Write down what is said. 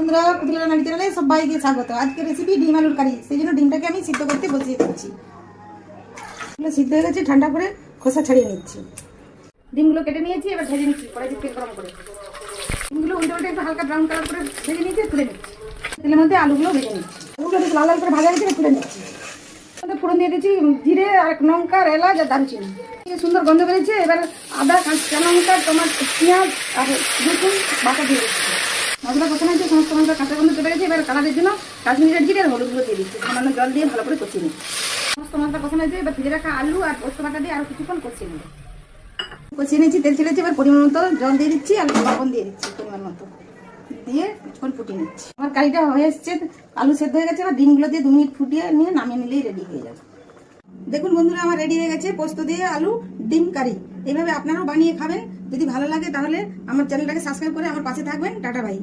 বন্ধুরা পুতুলের রান্নার চ্যানেলে সবাইকে স্বাগত। আজকে রেসিপি ডিম আলুর কারি। সেই জন্য ডিমটাকে আমি সিদ্ধ করতে বসিয়ে দিচ্ছি। সিদ্ধ হয়ে গেছে, ঠান্ডা করে খোসা ছাড়িয়ে নিচ্ছি। ডিমগুলো কেটে নিয়েছি, এবার ভেজে নিচ্ছি কড়াইতে তেল গরম করে। ডিমগুলো উল্টে উল্টে একটু হালকা ব্রাউন কালার করে ভেজে নিয়েছি, তুলে নিচ্ছি। তেলের মধ্যে আলুগুলো ভেজে নিচ্ছি। আলুগুলো বেশ লাল লাল করে ভাজা হয়েছে, তুলে নিচ্ছি। ফোড়ন দিয়ে দিচ্ছি জিরে আর লঙ্কা, এলাচ আর দারুচিনি। সুন্দর গন্ধ বেরিয়েছে। এবার আদা, কাঁচা লঙ্কা, টমাটো, পেঁয়াজ আর রসুন বাটা দিয়ে দিচ্ছি। মশলা কষানো হয়েছে, সমস্ত মশলা কাঁচা গন্ধ চলে গেছে। এবার কালারের জন্য কাশ্মীরি রেড জিরে আর হলুদগুলো দিয়ে দিচ্ছি। সামান্য জল দিয়ে ভালো করে কষিয়ে নিচ্ছি। সমস্ত মশলা কষানো হয়েছে। এবার ভেজে রাখা আলু আর পোস্ত বাটা দিয়ে আরও কিছুক্ষণ কষিয়ে নেব। কষিয়ে নিচ্ছি, তেল ছেড়েছি। এবার পরিমাণ মতো জল দিয়ে দিচ্ছি আর লবণ দিয়ে দিচ্ছি পরিমাণ মতো, দিয়ে কিছুক্ষণ ফুটিয়ে নিচ্ছি। আমার কারিটা হয়ে এসছে, আলু সেদ্ধ হয়ে গেছে। এবার ডিমগুলো দিয়ে 2 মিনিট ফুটিয়ে নিয়ে নামিয়ে নিলেই রেডি হয়ে যাবে। দেখুন বন্ধুরা, আমার রেডি হয়ে গেছে পোস্ত দিয়ে আলু ডিম কারি। এইভাবে আপনারাও বানিয়ে খাবেন। যদি ভালো লাগে তাহলে আমার চ্যানেলটাকে সাবস্ক্রাইব করে আমার পাশে থাকবেন। Tata, by.